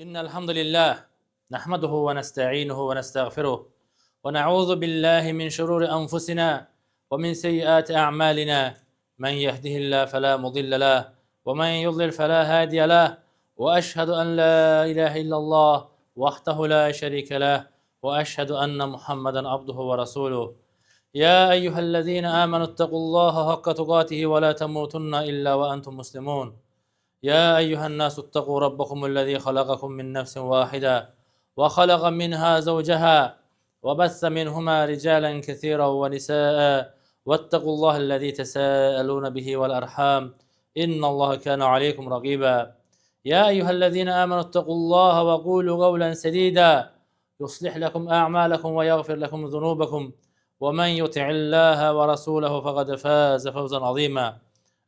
إن الحمد لله نحمده ونستعينه ونستغفره ونعوذ بالله من شرور أنفسنا ومن سيئات أعمالنا من يهده الله فلا مضل له ومن يضلل فلا هادي له وأشهد أن لا إله إلا الله وحده لا شريك له وأشهد أن محمدا عبده ورسوله يا أيها الذين آمنوا اتقوا الله حق تقاته ولا تموتن إلا وأنتم مسلمون يا أيها الناس اتقوا ربكم الذي خلقكم من نفس واحدة وخلق منها زوجها وبث منهما رجالا كثيرا ونساء واتقوا الله الذي تساءلون به والأرحام إن الله كان عليكم رقيبا يا أيها الذين آمنوا اتقوا الله وقولوا قولا سديدا يصلح لكم أعمالكم ويغفر لكم ذنوبكم ومن يطع الله ورسوله فقد فاز فوزا عظيما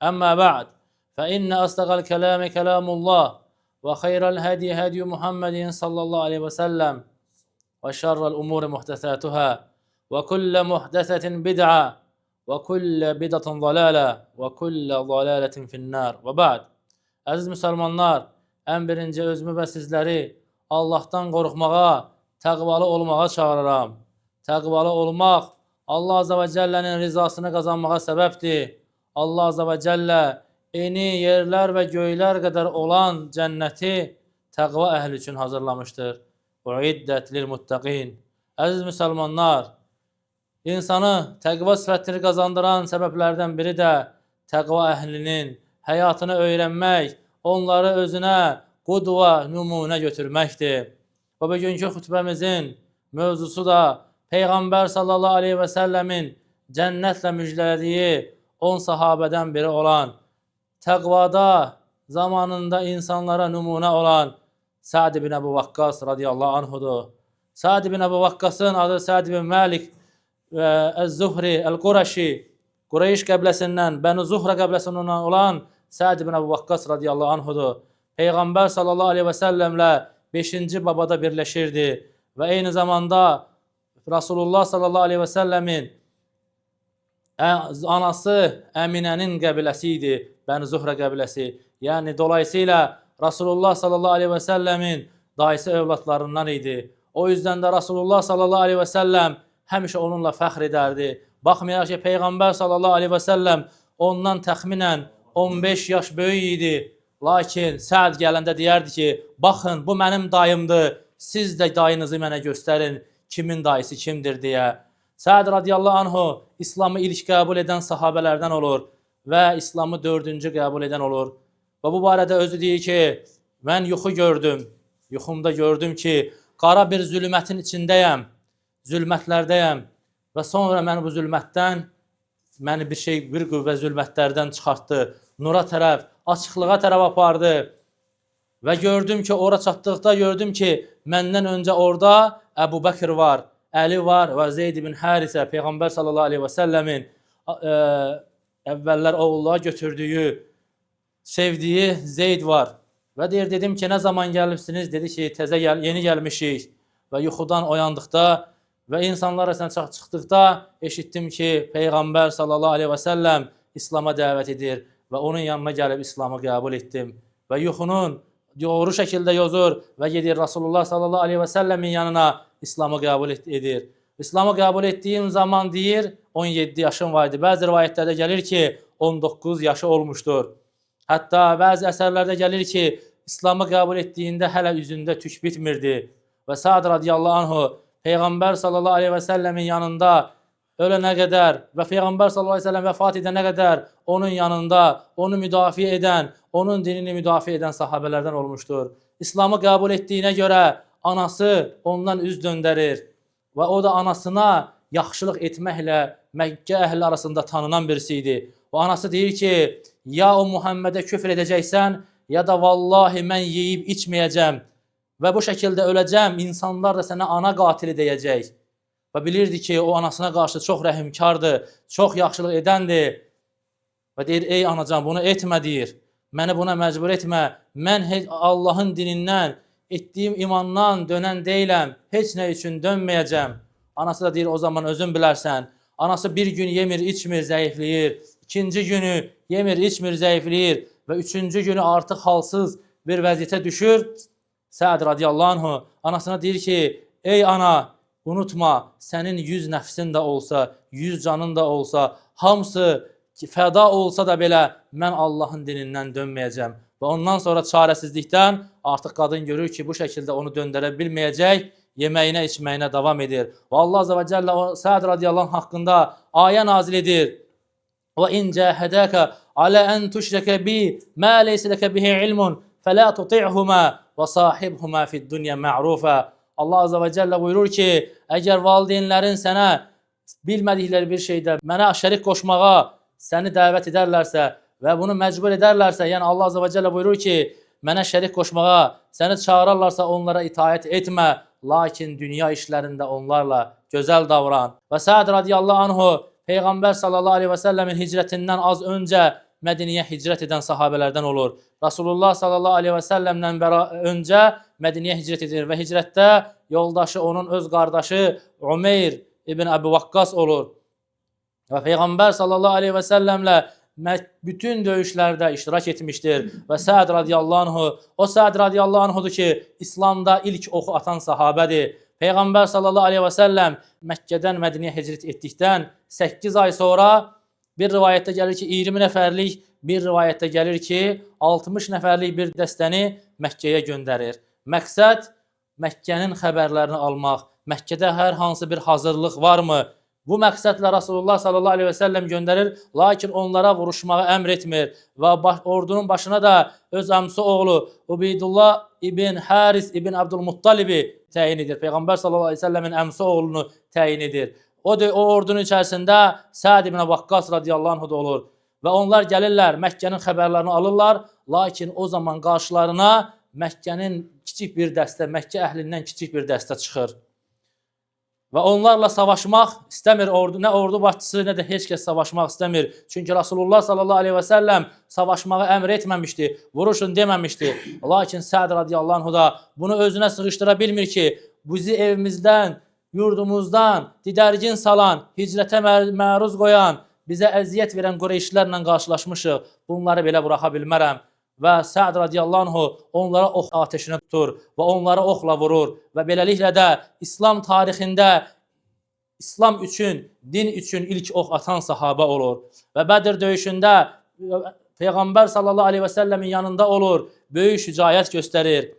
أما بعد فإن أصدق الكلام كلام الله وخير الهدي هدي محمد صلى الله عليه وسلم وشر الأمور محدثاتها وكل محدثة بدعة وكل بدعة ضلالة وكل ضلالة في النار وبعد. Əziz müsəlmanlar, ən birinci özümü və sizləri Allahdan qorxmağa, təqvalı olmağa çağırıram. Təqvalı olmaq Allah Azze ve Celle'nin rizasını qazanmağa səbəbdir. Allah Azze ve Celle eni yerlər və göylər qədər olan cənnəti təqva əhli üçün hazırlamışdır. Uiddət lilmuttaqin. Əziz müsəlmanlar, insanı təqva sifətini qazandıran səbəblərdən biri də təqva əhlinin həyatını öyrənmək, onları özünə qudva, nümunə götürməkdir. Və bugünkü xütbəmizin mövzusu da Peyğəmbər sallallahu aleyhi və səlləmin cənnətlə müjdələdiyi 10 sahabədən biri olan, təqvada zamanında insanlara nümunə olan Sa'd ibn Əbu Vakkas radiyallahu anhudur. Sa'd ibn Əbu Vakkasın adı Sa'd ibn Məlik Əz-Zuhri Əl-Quraşi, Qureyş qəbiləsindən, Bənu Zuhra qəbiləsindən olan Sa'd ibn Əbu Vakkas radiyallahu anhudur. Peyğəmbər sallallahu aleyhi və səlləmlə 5-ci babada birləşirdi və eyni zamanda Rasulullah sallallahu aleyhi və səlləmin anası Əminənin qəbiləsi idi, Bənu Zuhra qəbiləsi. Yəni, dolayısıyla Rasulullah sallallahu aleyhi və səlləmin dayısı övladlarından idi. O yüzden də Rasulullah sallallahu aleyhi və səlləm həmişə onunla fəxr edərdi. Baxmayaraq ki, Peyğəmbər sallallahu aleyhi və səlləm ondan təxminən 15 yaş böyük idi. Lakin Sa'd gələndə deyərdi ki, baxın, bu mənim dayımdır, siz də dayınızı mənə göstərin, kimin dayısı kimdir deyə. Sa'd radiyallahu anhu İslamı ilk qəbul edən sahabələrdən olur və İslamı 4-cü qəbul edən olur. Və bu barədə özü deyir ki, mən yuxu gördüm, yuxumda gördüm ki, qara bir zülmətin içindəyəm, zülmətlərdəyəm və sonra mən bu zülmətdən, məni bir qüvvə zülmətlərdən çıxartdı, nura tərəf, açıqlığa tərəf apardı və gördüm ki, ora çatdıqda gördüm ki, məndən öncə orada Əbu Bəkir var, Əli var və Zeyd ibn Harisə, Peyğəmbər sallallahu aleyhi və səlləmin əvvəllər oğulluğa götürdüyü, sevdiyi Zeyd var. Və deyir, dedim ki, nə zaman gəlibsiniz? Dedi ki, yeni gəlmişik və yuxudan oyandıqda və insanlar arasına çıxdıqda eşitdim ki, Peyğəmbər sallallahu aleyhi və səlləm İslam'a dəvət edir və onun yanına gəlib İslam'ı qəbul etdim. Və yuxunun doğru şəkildə yozur və gedir Rasulullah sallallahu aleyhi və səlləmin yanına İslam'ı qəbul edir. İslam'ı qəbul etdiyim zaman deyir, 17 yaşım var idi. Bəzi rivayətlərdə gəlir ki, 19 yaşı olmuşdur. Hətta bəzi əsərlərdə gəlir ki, İslam'ı qəbul etdiyində hələ üzündə tük bitmirdi. Və Sa'd radiyallahu anhu Peyğəmbər sallallahu aleyhi və səlləmin yanında ölənə qədər və Peyğəmbər sallallahu aleyhi və səlləm vəfat edənə qədər onun yanında, onu müdafiə edən, onun dinini müdafiə edən sahabələrdən olmuşdur. İslam'ı qəbul etdiyinə görə anası ondan üz döndərir və o da anasına yaxşılıq etməklə Məkkə əhli arasında tanınan birisi idi. O anası deyir ki, ya o Muhammedə küfr edəcəksən, ya da vallahi mən yeyib içməyəcəm və bu şəkildə öləcəm, insanlar da sənə ana qatili deyəcək. Və bilirdi ki, o anasına qarşı çox rəhimkardır, çox yaxşılıq edəndir. Və deyir, ey anacan, bunu etmə deyir. Məni buna məcbur etmə. Mən Allahın dinindən, etdiyim imandan dönən deyiləm. Heç nə üçün dönməyəcəm. Anası da deyir, o zaman özün bilərsən. Anası bir gün yemir, içmir, zəifləyir. İkinci günü yemir, içmir, zəifləyir. Və üçüncü günü artıq halsız bir vəziyyətə düşür Səd radiyallahu anhu anasına deyir ki, ey ana, unutma, sənin 100 nəfsin də olsa, 100 canın da olsa, hamısı fəda olsa da belə mən Allahın dinindən dönməyəcəm. Və ondan sonra çarəsizlikdən artıq qadın görür ki, bu şəkildə onu döndərə bilməyəcək, yeməyinə, içməyinə davam edir. Və Allah Azze ve Celle Səd radiyallahu anh haqqında ayə nazil edir. Və in cəhədəkə alə ən tüşrəkə bi mə leysə ləkə bihi ilmun fələ tuti'humə və sahibhumə fid dünya ma'rufə. Allah Azze ve Celle buyurur ki, əgər valideynlərin sənə bilmədikləri bir şeydə mənə şərik qoşmağa səni dəvət edərlərsə və bunu məcbur edərlərsə, yəni Allah Azze ve Celle buyurur ki, mənə şərik qoşmağa səni çağırarlarsa onlara itaət etmə, lakin dünya işlərində onlarla gözəl davran. Və Səd radiyallahu anhu Peyğəmbər sallallahu aleyhi və səlləmin hicrətindən az öncə Mədiniyə hicrət edən sahabələrdən olur. Rasulullah sallallahu aleyhi və səlləmdən öncə Mədiniyə hicrət edir və hicrətdə yoldaşı onun öz qardaşı Umeyr ibn Əbu Vakkas olur. Və Peyğəmbər sallallahu aleyhi və səlləmlə bütün döyüşlərdə iştirak etmişdir. Və Səd radiyallahu anhu, o Səd radiyallahu anhudur ki, İslamda ilk oxu atan sahabədir. Peyğəmbər sallallahu aleyhi və səlləm Məkkədən Mədiniyə hicrət etdikdən 8 ay sonra bir rivayətdə gəlir ki, 20 nəfərlik, bir rivayətdə gəlir ki, 60 nəfərlik bir dəstəni Məkkəyə göndərir. Məqsəd Məkkənin xəbərlərini almaq, Məkkədə hər hansı bir hazırlıq varmı? Bu məqsədlə Rasulullah sallallahu aleyhi və səlləm göndərir, lakin onlara vuruşmağı əmr etmir və ordunun başına da öz əmsi oğlu Ubeydullah ibn Haris ibn Abdülmuttalibi təyin edir. Peyğəmbər sallallahu aleyhi və səlləmin əmsi oğlunu təyin edir. O ordunun içərisində Səd ibn Vakkas radiyallahu anhu da olur və onlar gəlirlər, Məkkənin xəbərlərini alırlar, lakin o zaman qarşılarına Məkkənin kiçik bir dəstə, Məkkə əhlindən kiçik bir dəstə çıxır. Və onlarla savaşmaq istəmir ordu, nə ordu başçısı, nə də heç kəs savaşmaq istəmir. Çünki Rasulullah sallallahu aleyhi və səlləm savaşmağı əmr etməmişdi, vuruşun deməmişdi. Lakin Səd radiyallahu anhu da bunu özünə sığışdıra bilmir ki, bizi evimizdən, yurdumuzdan didərgin salan, hicrətə məruz qoyan, bizə əziyyət verən Qureyşlərlə qarşılaşmışıq. Bunları belə buraxa bilmərəm. Və Səd radiyallahu anhu onlara ox ateşinə tutur və onlara oxla vurur. Və beləliklə də İslam tarixində İslam üçün, din üçün ilk ox atan sahabə olur. Və Bədir döyüşündə Peyğəmbər sallallahu aleyhi və səlləmin yanında olur, böyük şücaət göstərir.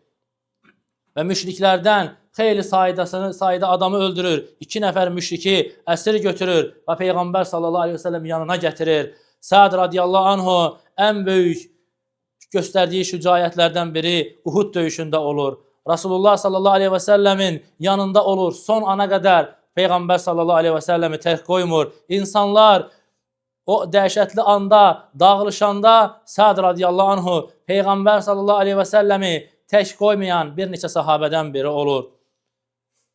Və müşriklərdən xeyli sayda adamı öldürür, 2 nəfər müşriki əsir götürür və Peyğəmbər sallallahu aleyhi və səlləm yanına gətirir. Səd radiyallahu anhu ən böyük göstərdiyi şücaətlərdən biri Uhud döyüşündə olur. Rasulullah sallallahu aleyhi və səlləmin yanında olur. Son ana qədər Peyğəmbər sallallahu aleyhi və səlləmi tərk qoymur. İnsanlar o dəhşətli anda, dağılışanda Səd radiyallahu anhu Peyğəmbər sallallahu aleyhi və səlləmi tək qoymayan bir neçə sahabədən biri olur.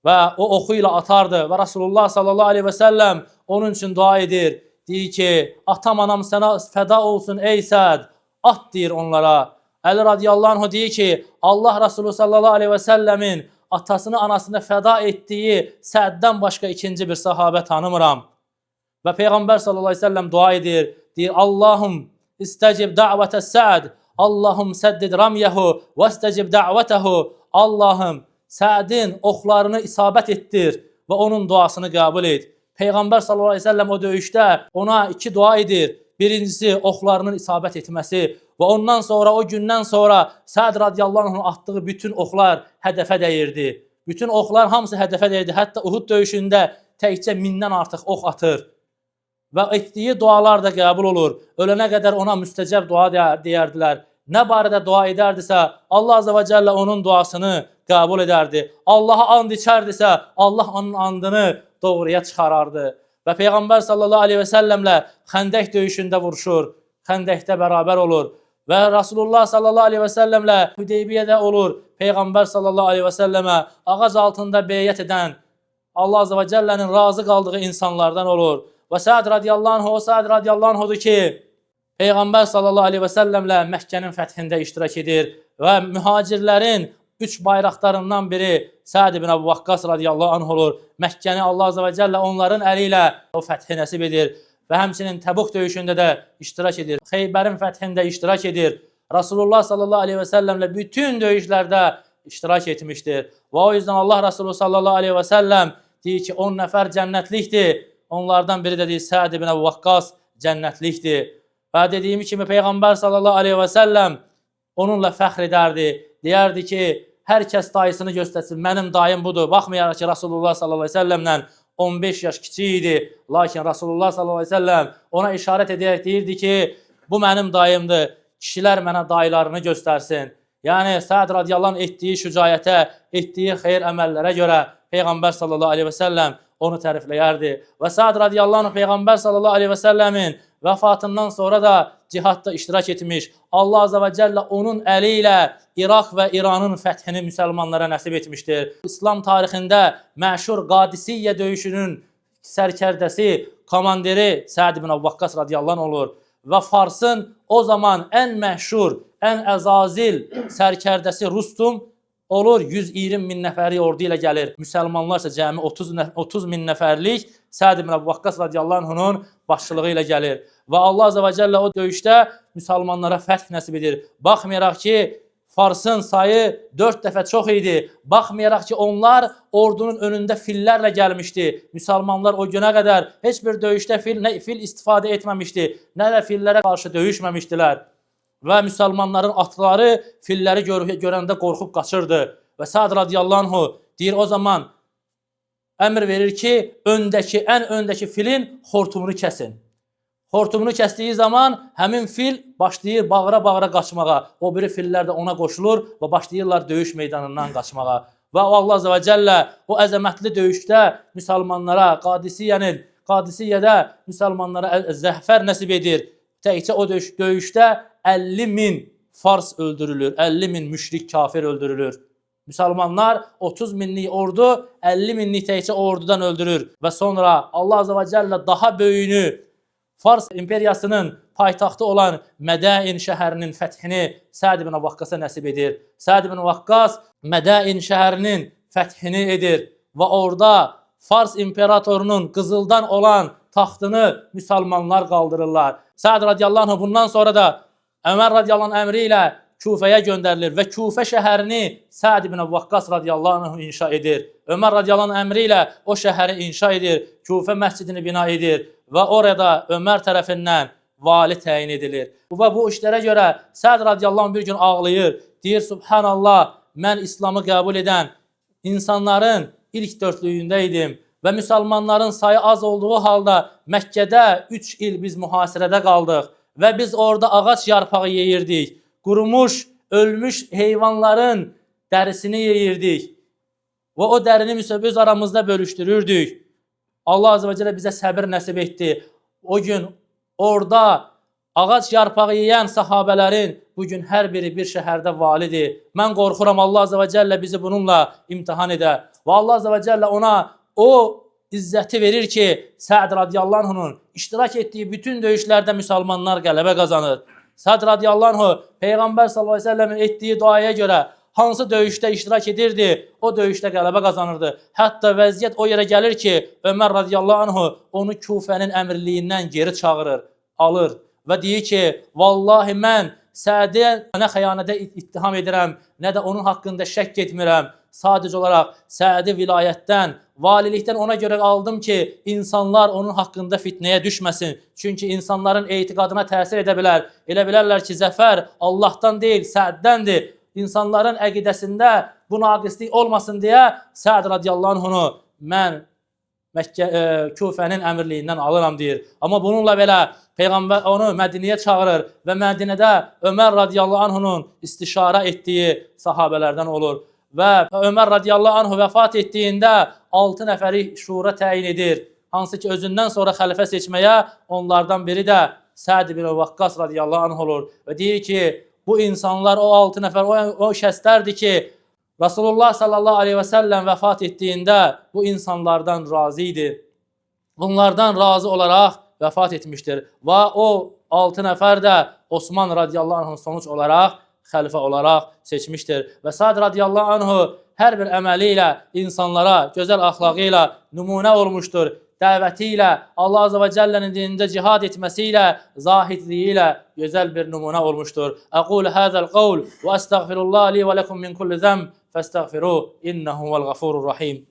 Və o oxu ilə atardı və Rasulullah sallallahu aleyhi və səlləm onun üçün dua edir. Deyir ki, atam anam sənə fəda olsun ey Səd. At deyir onlara. Əli radiyallahu anhu deyir ki, Allah Resulü sallallahu aleyhi və səlləmin atasını anasını fəda etdiyi Səddən başqa ikinci bir sahabə tanımıram. Və Peyğəmbər sallallahu aleyhi və səlləm dua edir. Deyir, Allahum istəcib da'vətə Səd, Allahum səddid ramyəhu və istəcib da'vətəhu. Allahım Sədin oxlarını isabət etdir və onun duasını qəbul et. Peyğəmbər sallallahu aleyhi və səlləm o döyüşdə ona 2 dua edir. Birincisi oxlarının isabət etməsi və ondan sonra o gündən sonra Səd radiyallahu anh'ın atdığı bütün oxlar hədəfə dəyirdi. Bütün oxlar hamısı hədəfə dəyirdi. Hətta Uhud döyüşündə təkcə 1000-dən artıq ox atır. Və etdiyi dualar da qəbul olur. Ölənə qədər ona müstəcəb dua deyərdilər. Nə barədə dua edərdisə Allah Azze ve Celle onun duasını qəbul edərdi. Allaha and içərdisə Allah onun andını doğruya çıxarardı. Və Peyğəmbər sallallahu aleyhi və səlləmlə Xəndək döyüşündə vuruşur, Xəndəkdə bərabər olur. Və Rasulullah sallallahu aleyhi və səlləmlə Hüdeybiyyədə olur. Peyğəmbər sallallahu aleyhi və səlləmə ağac altında beyyət edən, Allah Azze ve Celle'nin razı qaldığı insanlardan olur. Və Səd radiyallahu anhu, o Səd radiyallahu anhudur ki, Peyğəmbər sallallahu aleyhi və səlləmlə Məkkənin fəthində iştirak edir və mühacirlərin 3 bayraqlarından biri Səd ibn Əbu Vakkas radiyallahu anh olur. Məkkəni Allah Azze ve Celle onların əli ilə o fəthi nəsib edir və həmçinin Təbuk döyüşündə də iştirak edir. Xeybərin fəthində iştirak edir. Rasulullah sallallahu aleyhi və səlləmlə bütün döyüşlərdə iştirak etmişdir. Və o yüzden Allah Resulü sallallahu aleyhi və səlləm deyir ki, 10 nəfər cənnətlikdir. Onlardan biri də deyir, Səd ibn Əbu Vakkas cənnətlikdir. Və dediyim kimi Peyğəmbər sallallahu aleyhi və səlləm onunla fəxr edərdi. Deyərdi ki, hər kəs dayısını göstərsin, mənim dayım budur. Baxmayaraq ki, Rasulullah sallallahu aleyhi və səlləmlə 15 yaş kiçik idi. Lakin Rasulullah sallallahu aleyhi və səlləm ona işarət edərək deyirdi ki, bu mənim dayımdır. Kişilər mənə dayılarını göstərsin. Yəni, Səd radiyallahu anh etdiyi şücayətə, etdiyi xeyir əməllərə görə Peyğəmbər sallallahu aleyhi və səlləm onu tərifləyərdi. Və Səd radiyallahu anh Peyğəmbər sallallahu aleyhi və səlləmin vəfatından sonra da cihadda iştirak etmiş. Allah azə və cəllə onun əli ilə İraq və İranın fəthini müsəlmanlara nəsib etmişdir. İslam tarixində məşhur Qadisiyyə döyüşünün sərkərdəsi, komandiri Səd ibn Əbu Vakkas radiyallahu anh olur. Və Farsın o zaman ən məşhur, ən əzazil sərkərdəsi Rustum olur, 120 min nəfəri ordu ilə gəlir. Müsəlmanlar isə cəmi 30 min nəfərlik Səd ibn Əbu Vakkas radiyallahu anh'un başçılığı ilə gəlir. Və Allah azə və cəllə o döyüşdə müsəlmanlara fəth nəsib edir. Baxmayaraq ki, Farsın sayı 4 dəfə çox idi. Baxmayaraq ki, onlar ordunun önündə fillərlə gəlmişdi. Müsəlmanlar o günə qədər heç bir döyüşdə fil istifadə etməmişdi, nə də fillərə qarşı döyüşməmişdilər. Və müsəlmanların atları filləri görəndə qorxub qaçırdı. Və Səd radiyallahu anhu deyir, o zaman əmr verir ki, ən öndəki filin xortumunu kəsin. Xortumunu kəsdiyi zaman həmin fil başlayır bağıra-bağıra qaçmağa. O biri fillər də ona qoşulur və başlayırlar döyüş meydanından qaçmağa. Və Allah azə və cəllə o əzəmətli döyüşdə müsəlmanlara, Qadisiyyədə müsəlmanlara zəfər nəsib edir. Təkcə o döyüşdə 50 min Fars öldürülür, 50 min müşrik kafir öldürülür. Müsəlmanlar 30 minlik ordu 50 minlik təkcə ordudan öldürür. Və sonra Allah azə və cəllə daha böyüyünü Fars imperiyasının paytaxtı olan Mədəin şəhərinin fəthini Səd ibn Vaqqasa nəsib edir. Səd ibn Vaqqas Mədəin şəhərinin fəthini edir və orada Fars imperatorunun qızıldan olan taxtını müsəlmanlar qaldırırlar. Səd radiyallahu anh bundan sonra da Ömər radiyallahu anh əmri ilə Kufəyə göndərilir və Kufə şəhərini Səd ibn Vaqqas radiyallahu anh inşa edir. Ömər radiyallahu anh əmri ilə o şəhəri inşa edir, Kufə məscidini bina edir və orada Ömər tərəfindən vali təyin edilir. Və bu işlərə görə Səd radiyallahu anh bir gün ağlayır, deyir, Subhanallah, mən İslamı qəbul edən insanların ilk dörtlüyündə idim və müsəlmanların sayı az olduğu halda Məkkədə 3 il biz mühasirədə qaldıq və biz orada ağac yarpağı yeyirdik. Qurumuş, ölmüş heyvanların dərisini yeyirdik və o dərini öz aramızda bölüşdürürdük. Allah azə və cəllə bizə səbir nəsib etdi. O gün orada ağac yarpağı yeyən sahabələrin bugün hər biri bir şəhərdə validir. Mən qorxuram Allah azə və cəllə bizi bununla imtihan edə. Və Allah azə və cəllə ona o izzəti verir ki, Səd radiyallahu anh'un iştirak etdiyi bütün döyüşlərdə müsəlmanlar qələbə qazanır. Səd radiyallahu anh'u Peyğəmbər sallallahu aleyhi ve sellemin etdiyi duaya görə hansı döyüşdə iştirak edirdi, o döyüşdə qələbə qazanırdı. Hətta vəziyyət o yerə gəlir ki, Ömər radiyallahu anh'u onu Kufənin əmirliyindən geri çağırır, alır və deyir ki, vallahi mən Sədi nə xəyanətə ittiham edirəm, nə də onun haqqında şəkk etmirəm. Sadəcə olaraq Sədi vilayətdən, valilikdən ona görə aldım ki, insanlar onun haqqında fitnəyə düşməsin. Çünki insanların etiqadına təsir edə bilər. Elə bilərlər ki, zəfər Allahdan deyil, Sədəndir. İnsanların əqidəsində bu naqislik olmasın deyə Səd radiyallahu anh'unu mən Kufənin əmirliyindən alıram deyir. Amma bununla belə Peyğəmbər onu Mədiniyə çağırır və Mədinədə Ömər radiyallahu anh'unun istişara etdiyi sahabələrdən olur. Və Ömər radiyallahu anh'u vəfat etdiyində 6 nəfəri şura təyin edir. Hansı ki, özündən sonra xəlifə seçməyə onlardan biri də Səd ibn Vaqqas radiyallahu anh olur. Və deyir ki, bu insanlar, o 6 nəfər, o şəxslərdir ki, Rasulullah sallallahu aleyhi və səlləm vəfat etdiyində bu insanlardan razı idi. Bunlardan razı olaraq vəfat etmişdir. Və o 6 nəfər də Osman radiyallahu anh'ın sonuç olaraq xəlifə olaraq seçmişdir. Və Səd radiyallahu anh'u hər bir əməli ilə insanlara, gözəl əxlaqı ilə nümunə olmuşdur. Dəvəti ilə, Allah azə və cəllənin dinində cihad etməsi ilə, zahidliyi ilə gözəl bir nümunə olmuşdur. Əqul həzəl qavl və əstəğfirullah li və ləkum min kulli zəmb فاستغفروه إنه هو الغفور الرحيم.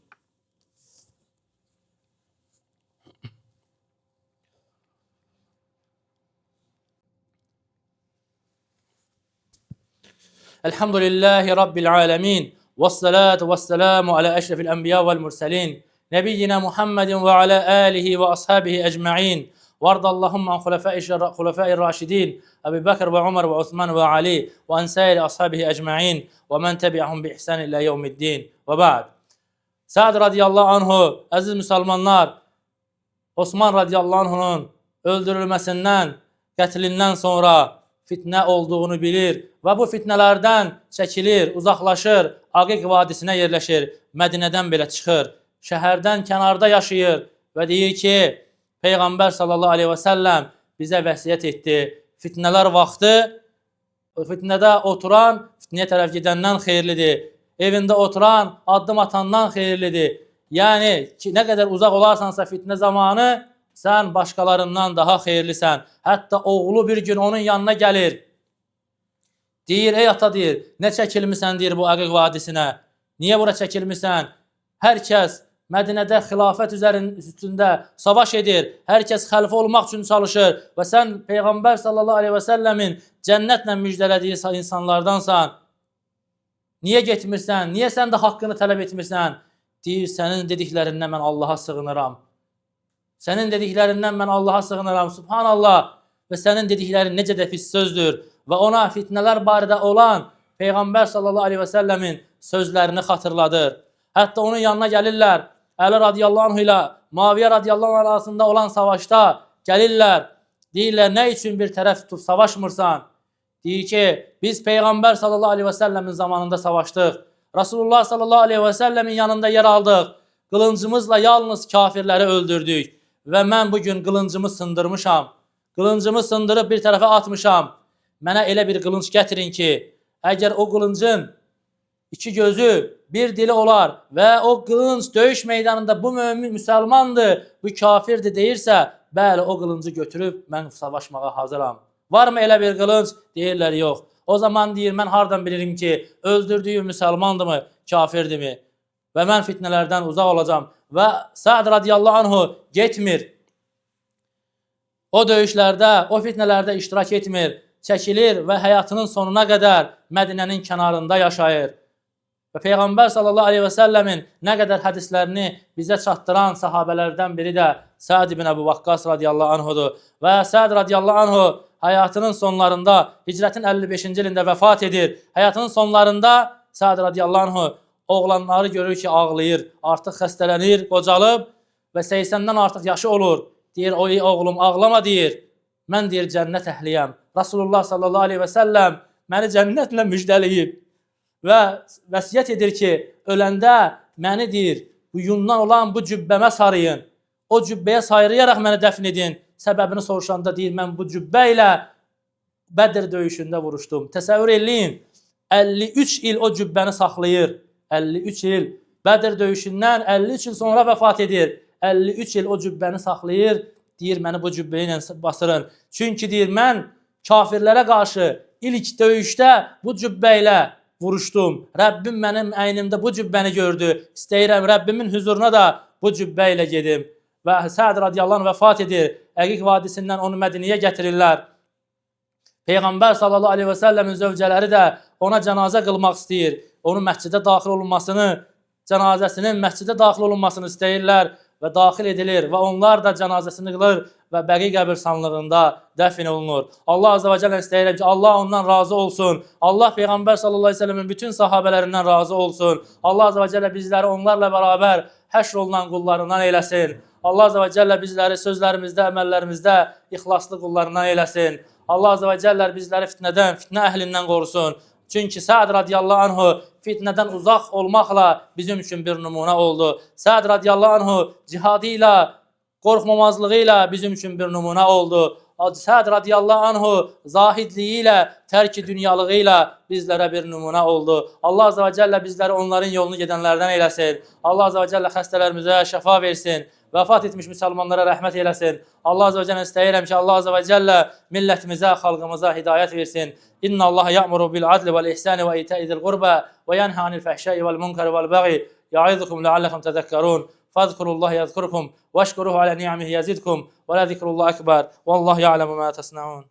الحمد لله رب العالمين والصلاة والسلام على أشرف الأنبياء والمرسلين نبينا محمد وعلى آله وأصحابه أجمعين وارض اللهم عن خلفاء الراشدين أبي بكر وعمر وعثمان وعلي وعن سائر أصحابه أجمعين ومن تبعهم بإحسان إلى يوم الدين وبعد. Sa'd radiyallahu anhu, əziz müsəlmanlar, Osman radiyallahu anhunun öldürülməsindən, qətlindən sonra fitnə olduğunu bilir və bu fitnələrdən çəkilir, uzaqlaşır, Aqiq vadisinə yerləşir, Mədinədən belə çıxır, şəhərdən kənarda yaşayır və deyir ki, Peyğəmbər sallallahu aleyhi və səlləm bizə vəsiyyət etdi. Fitnələr vaxtı, fitnədə oturan, fitnəyə tərəf gedəndən xeyirlidir. Evində oturan, addım atandan xeyirlidir. Yəni, nə qədər uzaq olarsansa fitnə zamanı, sən başqalarından daha xeyirlisən. Hətta oğlu bir gün onun yanına gəlir. Deyir, ey ata deyir, nə çəkilmisən deyir bu Aqiq vadisinə. Niyə bura çəkilmisən? Hər kəs Mədinədə xilafət üstündə savaş edir. Hər kəs xəlifə olmaq üçün çalışır. Və sən Peyğəmbər sallallahu aleyhi və səlləmin cənnətlə müjdələdiyi insanlardansan. Niyə getmirsən? Niyə sən də haqqını tələb etmirsən? Deyir, sənin dediklərindən mən Allaha sığınıram. Sənin dediklərindən mən Allaha sığınıram. Subhanallah. Və sənin dediklərin necə də pis sözdür. Və ona fitnələr barədə olan Peyğəmbər sallallahu aleyhi və səlləmin sözlərini xatırladır. Hətta onun yanına gəlirlər. Əli radiyallahu anh ilə Muaviyyə radiyallahu anh arasında olan savaşda gəlirlər. Deyirlər, nə üçün bir tərəf tutub savaşmırsan? Deyir ki, biz Peyğəmbər sallallahu aleyhi və səlləmin zamanında savaşdıq. Rasulullah sallallahu aleyhi və səlləmin yanında yer aldıq. Qılıncımızla yalnız kafirləri öldürdük. Və mən bugün qılıncımı sındırmışam. Qılıncımı sındırıb bir tərəfə atmışam. Mənə elə bir qılınc gətirin ki, əgər o qılıncın iki gözü, bir dili olar və o qılınc döyüş meydanında bu mömin müsəlmandır, bu kafirdir deyirsə, bəli, o qılıncı götürüb mən savaşmağa hazıram. Varmı elə bir qılınc? Deyirlər, yox. O zaman deyir, mən hardan bilirim ki, öldürdüyüm müsəlmandırmı, kafirdirmi? Və mən fitnələrdən uzaq olacam. Və Sa'd radiyallahu anhu getmir. O döyüşlərdə, o fitnələrdə iştirak etmir. Çəkilir və həyatının sonuna qədər Mədinənin kənarında yaşayır. Və Peyğəmbər sallallahu aleyhi və səlləmin nə qədər hədislərini bizə çatdıran sahabələrdən biri də Sa'd ibn Əbu Vaqqas radiyallahu anhudur. Və Sa'd radiyallahu anhu həyatının sonlarında, hicrətin 55-ci ilində vəfat edir. Həyatının sonlarında Sa'd radiyallahu anhu oğlanları görür ki, ağlayır, artıq xəstələnir, qocalıb və 80-dən artıq yaşı olur. Deyir, oy oğlum ağlama deyir, mən deyir cənnət əhliyəm. Rasulullah sallallahu aleyhi və səlləm məni cənnətlə müjdəliyib və vəsiyyət edir ki, öləndə məni deyir, bu yundan olan bu cübbəmə sarıyın. O cübbəyə sayrıyaraq məni dəfn edin. Səbəbini soruşanda deyir, mən bu cübbə ilə Bədr döyüşündə vuruşdum. Təsəvvür eləyin, 53 il o cübbəni saxlayır. 53 il. Bədr döyüşündən 53 il sonra vəfat edir. 53 il o cübbəni saxlayır. Deyir, məni bu cübbəyə ilə basırın. Çünki deyir, mən kafirlərə qarşı ilk döyüşdə bu cübbə ilə vuruşdum. Rəbbim mənim əynimdə bu cübbəni gördü. İstəyirəm Rəbbimin huzuruna da bu cübbə ilə gedim. Və Sa'd radiyallahu anh vəfat edir. Əqiq vadisindən onu Mədiniyə gətirirlər. Peyğəmbər sallallahu aleyhi və səlləmin zövcələri də ona cənazə qılmaq istəyir. Onun məscidə daxil olunmasını, cənazəsinin məscidə daxil olunmasını istəyirlər və daxil edilir və onlar da cənazəsini qılır və Bəqi qəbirstanlığında dəfn olunur. Allah azə və cəllə istəyirəm ki, Allah ondan razı olsun. Allah Peyğəmbər sallallahu aleyhi və səlləmin bütün sahabələrindən razı olsun. Allah azə və cəllə bizləri onlarla bərabər həşr olunan qullarından eyləsin. Allah azə və cəllə bizləri sözlərimizdə, əməllərimizdə ixlaslı qullarından eyləsin. Allah azə və cəllə bizləri fitnədən, fitnə əhlindən qorusun. Çünki Sa'd radiyallahu anhu fitnədən uzaq olmaqla bizim üçün bir nümunə oldu. Sa'd radiyallahu anhu cihadı ilə, qorxmamazlığı ilə bizim üçün bir nümunə oldu. Sa'd radiyallahu anhu zahidliyi ilə, tərki dünyalığı ilə bizlərə bir nümunə oldu. Allah azə və cəllə bizləri onların yolunu gedənlərdən eyləsin. Allah azə və cəllə xəstələrimizə şəfa versin vəfat etmiş müsəlmanlara rəhmət eləsin. Allah azə və cəllə istəyirəm ki, Allah azə və cəllə millətimizə, xalqımıza hidayət versin. İnna Allah ya'muru bil adli vel ihsani ve ita'i zil qurba ve yenha anil fahşai vel munkari vel baghi ya'izukum la'allakum tezekkerun. Fazkurullaha yazkurkum veşkuruhu ala ni'amihi yazidkum ve la zikrullahi ekber. Vallahu ya'lemu ma tasnaun.